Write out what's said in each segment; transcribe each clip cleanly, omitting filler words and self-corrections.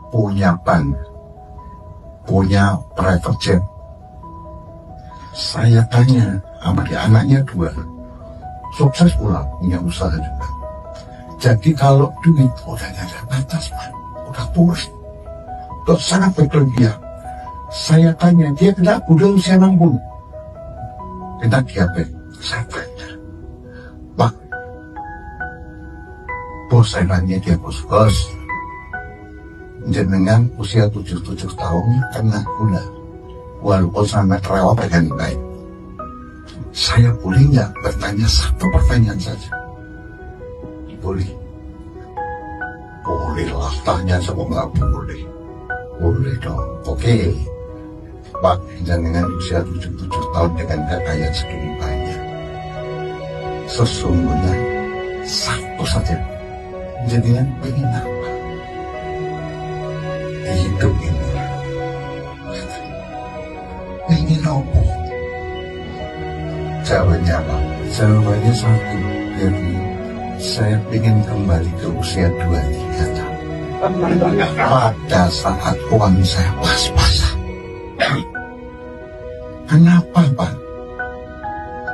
punya bank, punya private jet. Saya tanya sama dia, anaknya 2, sukses pula, punya usaha juga. Jadi kalau duit udah gak ada batas, Pak, udah tulus, terus sangat berlebihan. Saya tanya dia, kenapa udah usia 60, kena diabetes. Saya tanya, Pak, bos, saya nanya dia, bos, jenengan usia 77 tahun kena gula, walaupun sangat rewel pengen baik. Saya boleh nggak bertanya satu pertanyaan saja? Boleh. Bolehlah, tanya sama nggak boleh. Boleh dong. Oke. Pak, jenengan usia 77 tahun dengan kekayaan segini banyak. Sesungguhnya satu saja. Jenengan ingin apa? Hidup ini. Ingin apa? Jawabannya apa? Jawabannya satu, jadi saya ingin kembali ke usia 23 tahun. Pada saat uang saya pas-pasan. Kenapa, Pak?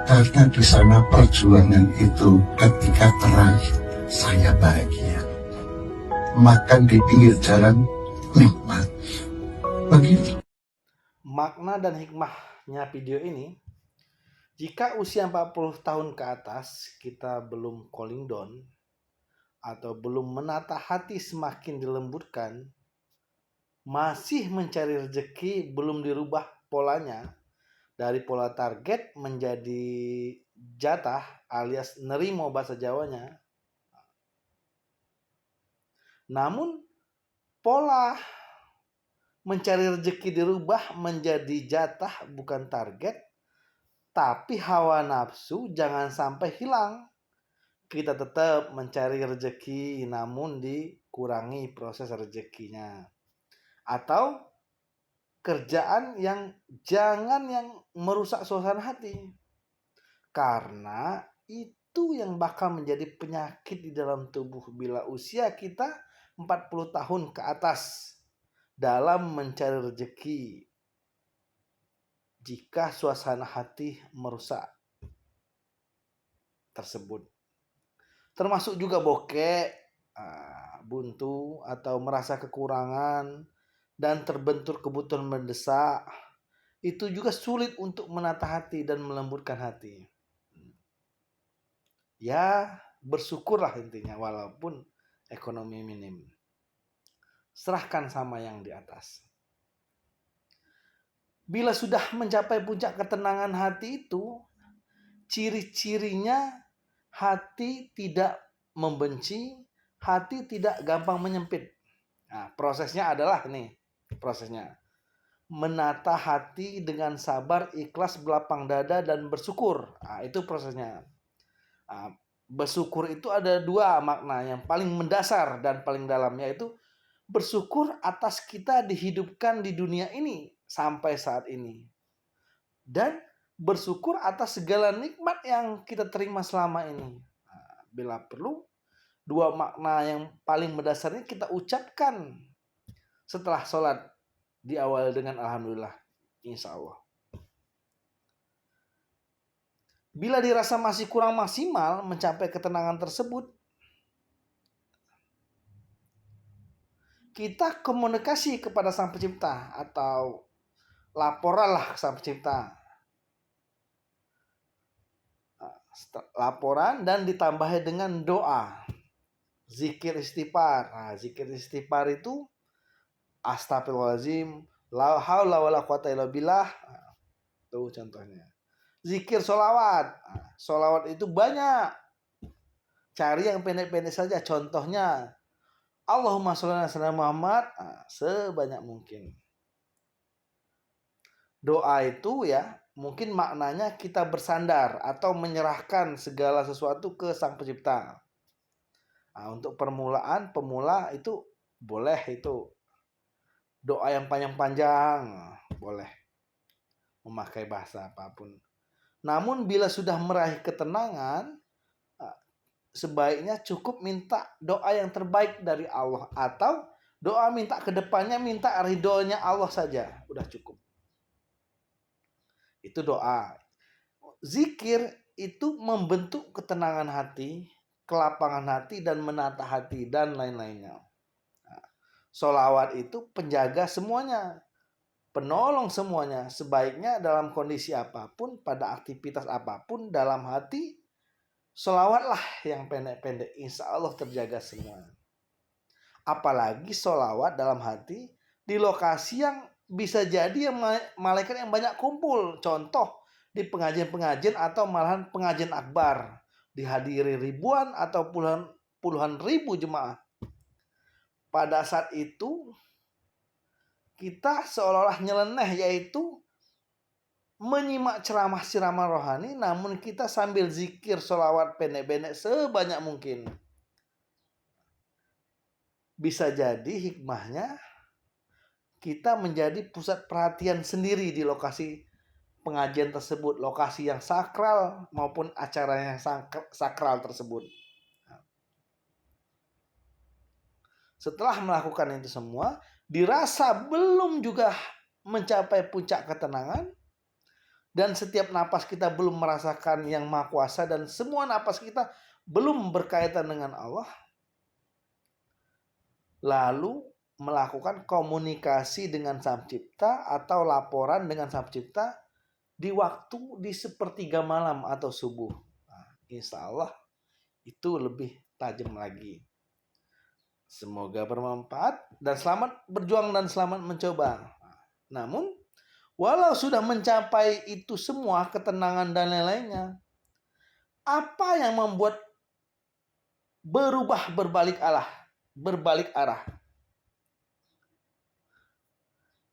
Karena di sana perjuangan itu ketika terakhir saya bahagia. Makan di pinggir jalan nikmat. Begitu. Makna dan hikmahnya video ini, jika usia 40 tahun ke atas kita belum cooling down atau belum menata hati semakin dilembutkan, masih mencari rezeki, belum dirubah polanya dari pola target menjadi jatah alias nerimo bahasa Jawanya. Namun pola mencari rezeki dirubah menjadi jatah bukan target, tapi hawa nafsu jangan sampai hilang. Kita tetap mencari rezeki namun dikurangi proses rezekinya. Atau kerjaan yang jangan yang merusak suasana hati. Karena itu yang bakal menjadi penyakit di dalam tubuh bila usia kita 40 tahun ke atas dalam mencari rezeki. Jika suasana hati merusak tersebut. Termasuk juga bokeh, buntu atau merasa kekurangan dan terbentur kebutuhan mendesak. Itu juga sulit untuk menata hati dan melembutkan hati. Ya, bersyukurlah intinya walaupun ekonomi minim. Serahkan sama yang di atas. Bila sudah mencapai puncak ketenangan hati itu, ciri-cirinya hati tidak membenci, hati tidak gampang menyempit. Nah, prosesnya adalah nih, prosesnya. Menata hati dengan sabar, ikhlas, belapang dada, dan bersyukur. Nah, itu prosesnya. Nah, bersyukur itu ada 2 makna yang paling mendasar dan paling dalam, yaitu bersyukur atas kita dihidupkan di dunia ini sampai saat ini. Dan bersyukur atas segala nikmat yang kita terima selama ini. Nah, bila perlu, 2 makna yang paling mendasar ini kita ucapkan setelah sholat, di awal dengan alhamdulillah, insya Allah. Bila dirasa masih kurang maksimal mencapai ketenangan tersebut, kita komunikasi kepada Sang Pencipta atau laporanlah ke Sang Pencipta. Laporan dan ditambahi dengan doa, zikir istighfar. Nah, zikir istighfar itu astagfirullahaladzim, la haula wala quwata illa billah. Tuh contohnya. Zikir sholawat. Sholawat itu banyak. Cari yang pendek-pendek saja. Contohnya Allahumma sholli ala sayyidina Muhammad, sebanyak mungkin. Doa itu ya mungkin maknanya kita bersandar atau menyerahkan segala sesuatu ke Sang Pencipta. Nah, untuk pemula itu boleh itu doa yang panjang-panjang, boleh memakai bahasa apapun. Namun bila sudah meraih ketenangan, sebaiknya cukup minta doa yang terbaik dari Allah atau Doa minta ke depannya, minta ridhonya Allah saja, udah cukup. Itu doa. Zikir itu membentuk ketenangan hati, kelapangan hati, dan menata hati, dan lain-lainnya. Sholawat itu penjaga semuanya, penolong semuanya. Sebaiknya dalam kondisi apapun, pada aktivitas apapun, dalam hati, sholawatlah yang pendek-pendek. Insya Allah terjaga semua. Apalagi sholawat dalam hati di lokasi yang bisa jadi yang malaikat yang banyak kumpul. Contoh di pengajian-pengajian atau malahan pengajian akbar, dihadiri ribuan atau puluhan ribu jemaah. Pada saat itu kita seolah-olah nyeleneh, yaitu menyimak ceramah rohani, namun kita sambil zikir sholawat pendek-pendek sebanyak mungkin. Bisa jadi hikmahnya kita menjadi pusat perhatian sendiri di lokasi pengajian tersebut, lokasi yang sakral maupun acara yang sakral tersebut. Setelah melakukan itu semua, dirasa belum juga mencapai puncak ketenangan, dan setiap napas kita belum merasakan yang Maha Kuasa, dan semua napas kita belum berkaitan dengan Allah, lalu melakukan komunikasi dengan Sang Pencipta atau laporan dengan Sang Pencipta di waktu di sepertiga malam atau subuh. Nah, insya Allah itu lebih tajam lagi. Semoga bermanfaat dan selamat berjuang dan selamat mencoba. Namun, walau sudah mencapai itu semua, ketenangan dan lain-lainnya, apa yang membuat berubah berbalik arah?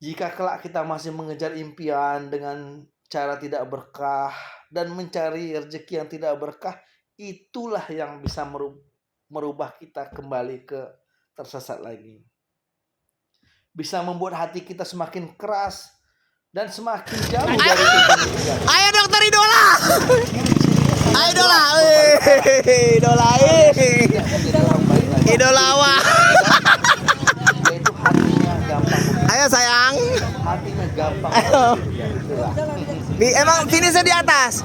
Jika kelak kita masih mengejar impian dengan cara tidak berkah dan mencari rezeki yang tidak berkah, itulah yang bisa merubah kita kembali ke tersesat lagi. Bisa membuat hati kita semakin keras dan semakin jauh dari tujuan. Ayo dokter idola. Ayo idola. Idola. Idola awak. Yaitu hatinya gampang. Ayo sayang. Hatinya gampang. Ayo. Emang finishnya di atas.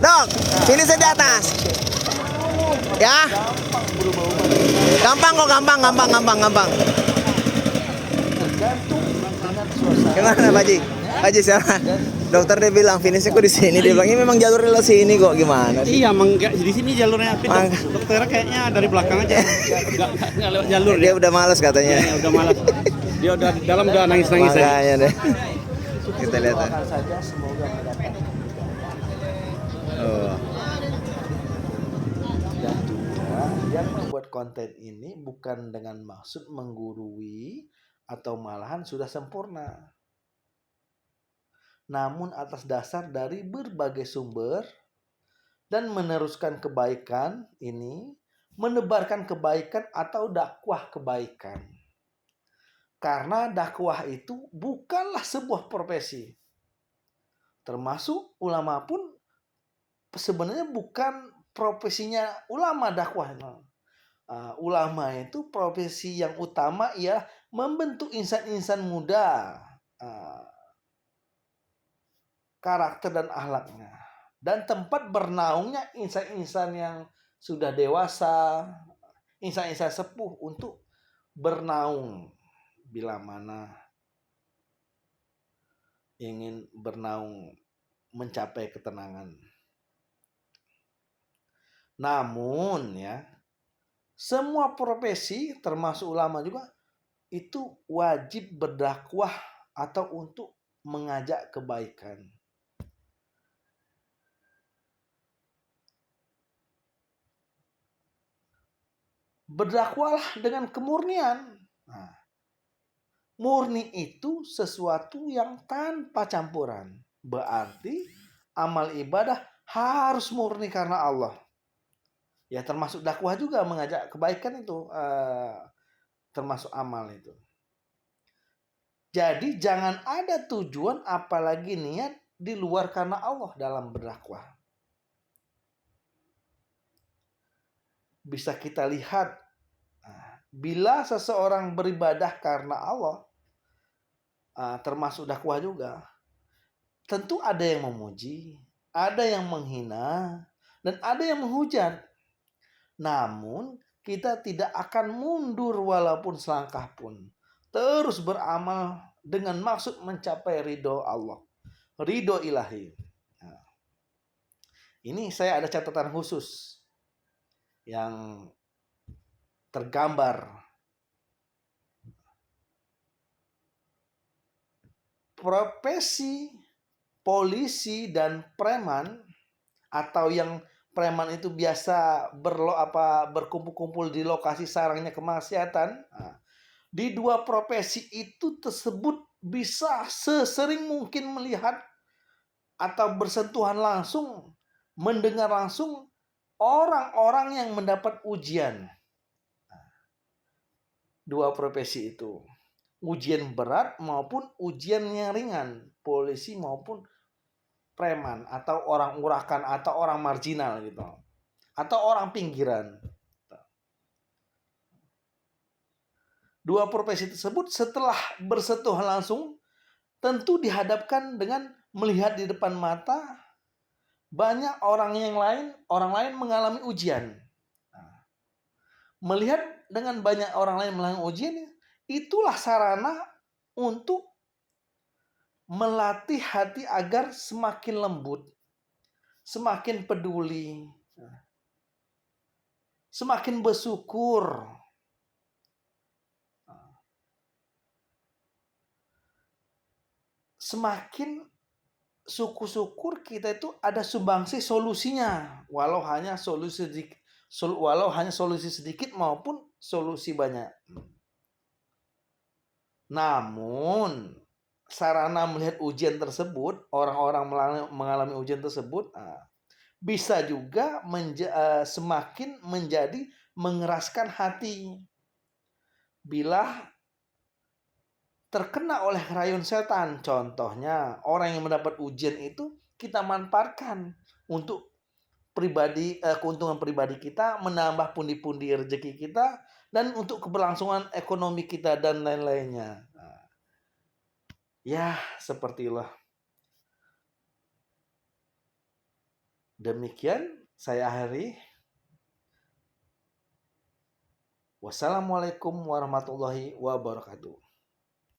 Dok, finishnya di atas. Ya. Gampang kok, gampang. Tergantung dengan suasana. Gimana Pak Haji? Pak Haji siapa? Dokter dia bilang finishnya kok di sini. Dia bilang ini memang jalur lo sini kok, gimana sih? Iya, emang di sini jalurnya, tapi dokternya kayaknya dari belakang aja. Nggak lewat jalur Dia ya. udah malas katanya. Iya, udah malas. Dia udah di dalam udah nangis-nangis aja. Makanya deh. Kita lihat. Doakan saja semoga mendapat. Oh. Dan juga yang membuat konten ini bukan dengan maksud menggurui atau malahan sudah sempurna, namun atas dasar dari berbagai sumber dan meneruskan kebaikan ini, menebarkan kebaikan atau dakwah kebaikan. Karena dakwah itu bukanlah sebuah profesi. Termasuk ulama pun sebenarnya bukan profesinya ulama dakwah. Ulama itu profesi yang utama ialah membentuk insan-insan muda, karakter dan akhlaknya, dan tempat bernaungnya insan-insan yang sudah dewasa, insan-insan sepuh untuk bernaung bila mana ingin bernaung mencapai ketenangan. Namun ya, semua profesi termasuk ulama juga itu wajib berdakwah atau untuk mengajak kebaikan. Berdakwahlah dengan kemurnian. Nah, murni itu sesuatu yang tanpa campuran. Berarti amal ibadah harus murni karena Allah. Ya termasuk dakwah juga, mengajak kebaikan itu termasuk amal itu. Jadi jangan ada tujuan apalagi niat di luar karena Allah dalam berdakwah. Bisa kita lihat bila seseorang beribadah karena Allah, termasuk dakwah juga, tentu ada yang memuji, ada yang menghina, dan ada yang menghujat. Namun kita tidak akan mundur walaupun selangkah pun. Terus beramal dengan maksud mencapai ridho Allah, ridho ilahi. Nah, ini saya ada catatan khusus yang tergambar. Profesi polisi dan preman, atau yang preman itu biasa berkumpul-kumpul di lokasi sarangnya kemaksiatan. Nah, di dua profesi itu tersebut bisa sesering mungkin melihat atau bersentuhan langsung, mendengar langsung orang-orang yang mendapat ujian. Dua profesi itu, ujian berat maupun ujian yang ringan, polisi maupun preman, atau orang urakan, atau orang marginal gitu, atau orang pinggiran. Dua profesi tersebut setelah bersentuhan langsung tentu dihadapkan dengan melihat di depan mata banyak orang lain mengalami ujian. Melihat dengan banyak orang lain mengalami ujian, itulah sarana untuk melatih hati agar semakin lembut, semakin peduli, semakin bersyukur. Semakin syukur kita itu ada sumbangsi solusinya, walau hanya solusi sedikit maupun solusi banyak. Namun sarana melihat ujian tersebut, orang-orang mengalami ujian tersebut, bisa juga semakin menjadi mengeraskan hati. Bila terkena oleh rayun setan, contohnya orang yang mendapat ujian itu kita manfaatkan untuk keuntungan pribadi kita, menambah pundi-pundi rezeki kita, dan untuk keberlangsungan ekonomi kita dan lain-lainnya. Ya, sepertilah. Demikian saya akhiri. Wassalamualaikum warahmatullahi wabarakatuh.